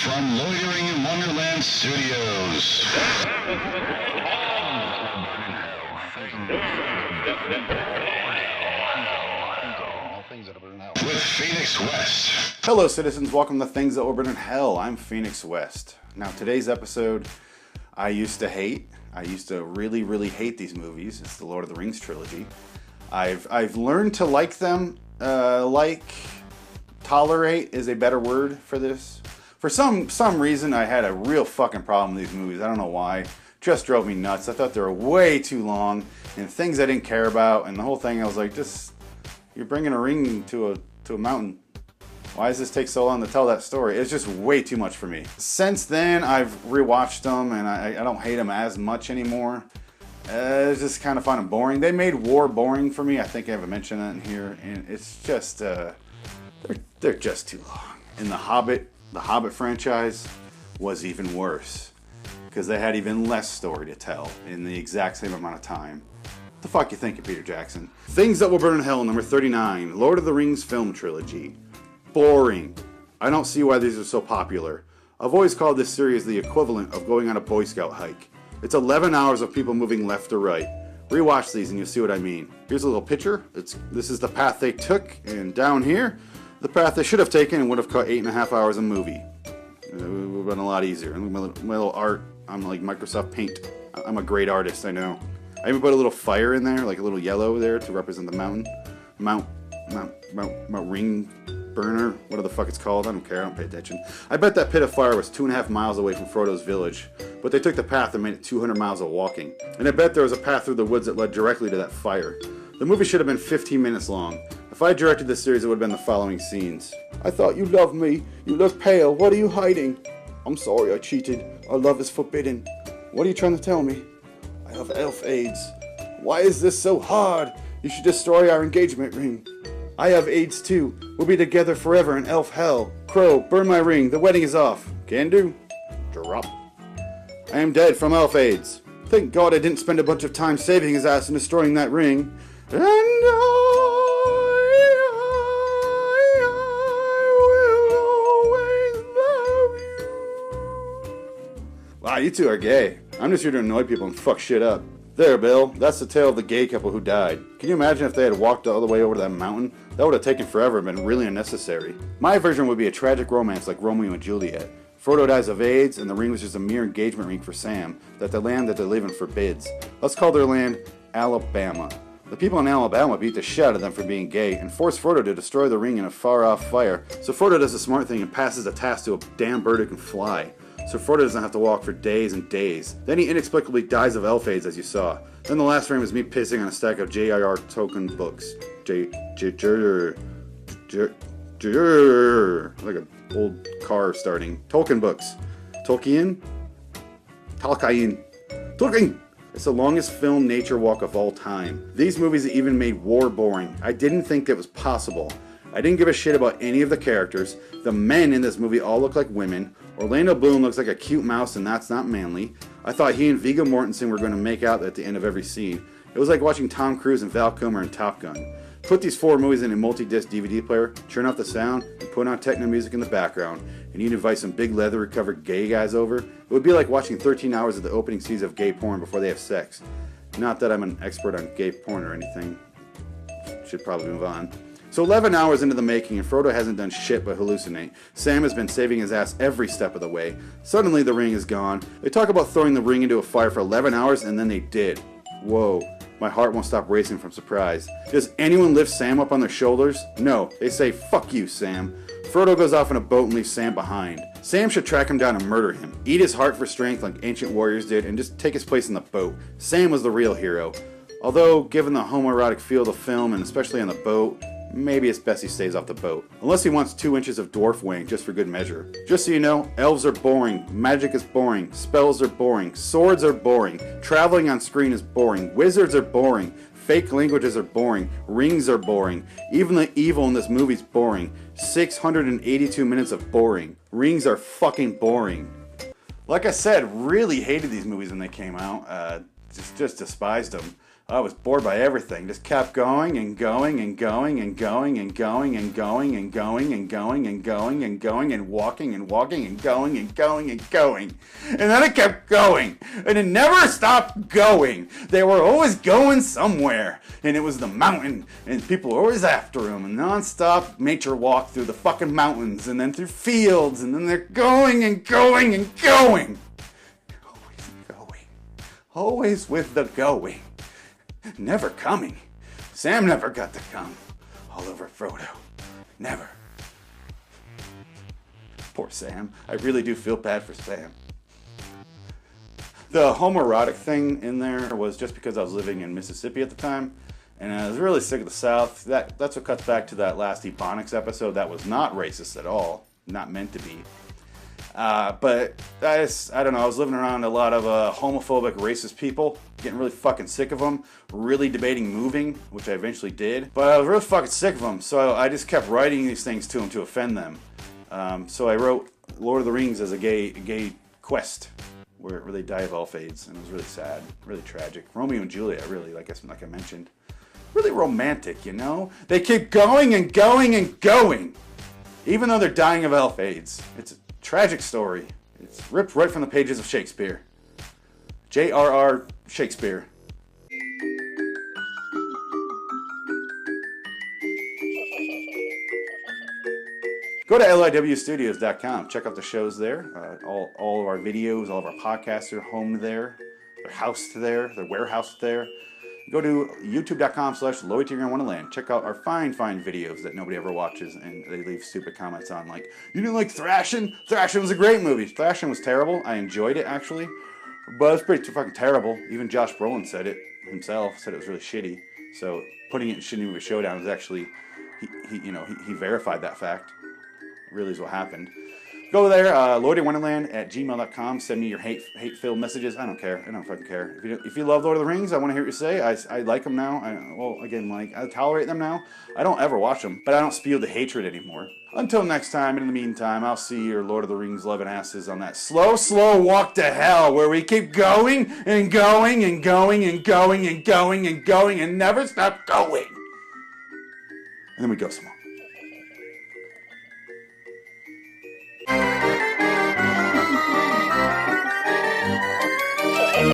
from Loitering in Wonderland Studios. With Phoenix West. Hello citizens, welcome to Things That Will Burn in Hell. I'm Phoenix West. Now today's episode, I used to really hate these movies. It's the Lord of the Rings trilogy. I've learned to like them, tolerate is a better word for this. For some reason, I had a real fucking problem with these movies. I don't know why. Just drove me nuts. I thought they were way too long and things I didn't care about. And the whole thing, I was like, you're bringing a ring to a mountain. Why does this take so long to tell that story? It's just way too much for me. Since then, I've rewatched them and I don't hate them as much anymore. It's just kind of fun and boring. They made war boring for me. I think I haven't mentioned that in here. And it's just, they're just too long. And the Hobbit franchise was even worse. Because they had even less story to tell in the exact same amount of time. What the fuck you thinking, Peter Jackson? Things That Will Burn in Hell, number 39. Lord of the Rings film trilogy. Boring. I don't see why these are so popular. I've always called this series the equivalent of going on a Boy Scout hike. It's 11 hours of people moving left or right. Rewatch these and you'll see what I mean. Here's a little picture. This is the path they took, and down here, the path they should have taken and would have cut 8.5 hours of movie. It would have been a lot easier. And my little art, I'm like Microsoft Paint. I'm a great artist, I know. I even put a little fire in there, like a little yellow there to represent the mountain. Mount Ring Burner, whatever the fuck it's called. I don't care, I don't pay attention. I bet that pit of fire was 2.5 miles away from Frodo's village, but they took the path and made it 200 miles of walking. And I bet there was a path through the woods that led directly to that fire. The movie should have been 15 minutes long. If I directed this series, it would have been the following scenes. I thought you loved me. You look pale. What are you hiding? I'm sorry I cheated. Our love is forbidden. What are you trying to tell me? I have elf AIDS. Why is this so hard? You should destroy our engagement ring. I have AIDS too. We'll be together forever in elf hell. Crow, burn my ring. The wedding is off. Can do. Drop. I am dead from elf AIDS. Thank God I didn't spend a bunch of time saving his ass and destroying that ring. And I will always love you. Wow, you two are gay. I'm just here to annoy people and fuck shit up. There, Bill. That's the tale of the gay couple who died. Can you imagine if they had walked all the way over to that mountain? That would have taken forever and been really unnecessary. My version would be a tragic romance like Romeo and Juliet. Frodo dies of AIDS, and the ring was just a mere engagement ring for Sam, that the land that they live in forbids. Let's call their land Alabama. The people in Alabama beat the shit out of them for being gay, and force Frodo to destroy the ring in a far-off fire, so Frodo does the smart thing and passes the task to a damn bird who can fly. So Frodo doesn't have to walk for days and days. Then he inexplicably dies of elf AIDS, as you saw. Then the last frame is me pissing on a stack of J.R.R. Tolkien books. Like an old car starting. Tolkien books. Tolkien. It's the longest film nature walk of all time. These movies even made war boring. I didn't think that was possible. I didn't give a shit about any of the characters. The men in this movie all look like women. Orlando Bloom looks like a cute mouse, and that's not manly. I thought he and Viggo Mortensen were going to make out at the end of every scene. It was like watching Tom Cruise and Val Kilmer in Top Gun. Put these 4 movies in a multi-disc DVD player, turn off the sound, and put on techno music in the background, and you'd invite some big leather-covered gay guys over. It would be like watching 13 hours of the opening scenes of gay porn before they have sex. Not that I'm an expert on gay porn or anything. Should probably move on. So 11 hours into the making, and Frodo hasn't done shit but hallucinate. Sam has been saving his ass every step of the way. Suddenly the ring is gone. They talk about throwing the ring into a fire for 11 hours, and then they did. Whoa. My heart won't stop racing from surprise. Does anyone lift Sam up on their shoulders? No. They say, fuck you, Sam. Frodo goes off in a boat and leaves Sam behind. Sam should track him down and murder him. Eat his heart for strength like ancient warriors did, and just take his place in the boat. Sam was the real hero. Although, given the homoerotic feel of the film, and especially on the boat, maybe it's best he stays off the boat. Unless he wants 2 inches of dwarf wing, just for good measure. Just so you know, elves are boring, magic is boring, spells are boring, swords are boring, traveling on screen is boring, wizards are boring, fake languages are boring, rings are boring, even the evil in this movie's boring. 682 minutes of boring. Rings are fucking boring. Like I said, really hated these movies when they came out. Just despised them. I was bored by everything. Just kept going and going and going and going and going and going and going and going and going and going and walking and walking and going and going and going. And then it kept going. And it never stopped going. They were always going somewhere. And it was the mountain. And people were always after them. And non-stop nature walk through the fucking mountains. And then through fields. And then they're going and going and going. Always going. Always with the going. Never coming. Sam never got to come. All over Frodo. Never. Poor Sam. I really do feel bad for Sam. The homoerotic thing in there was just because I was living in Mississippi at the time, and I was really sick of the South. That's what cuts back to that last Ebonics episode. That was not racist at all. Not meant to be. But I don't know, I was living around a lot of homophobic, racist people, getting really fucking sick of them, really debating moving, which I eventually did. But I was really fucking sick of them, so I just kept writing these things to them to offend them. So I wrote Lord of the Rings as a gay quest, where they die of elf-aids, and it was really sad, really tragic. Romeo and Juliet, really, like I mentioned. Really romantic, you know? They keep going and going and going, even though they're dying of elf-aids. It's a tragic story. It's ripped right from the pages of Shakespeare. J.R.R. Shakespeare. Go to liwstudios.com. Check out the shows there. All of our videos, all of our podcasts are home there. They're housed there. They're warehoused there. Go to youtube.com/loiteringinwonderland. Check out our fine videos that nobody ever watches, and they leave stupid comments on like, you didn't like Thrashin'? Thrashin' was a great movie. Thrashin' was terrible. I enjoyed it, actually. But it was pretty fucking terrible. Even Josh Brolin said it himself, said it was really shitty. So putting it in Shitty Movie Showdown is actually, he verified that fact. Really is what happened. Go there, loiteringinwonderland@gmail.com. Send me your hate-filled messages. I don't care. I don't fucking care. If you love Lord of the Rings, I want to hear what you say. I like them now. I tolerate them now. I don't ever watch them, but I don't spew the hatred anymore. Until next time, and in the meantime, I'll see your Lord of the Rings loving asses on that slow walk to hell where we keep going and going and going and going and going and going and never stop going. And then we go some more.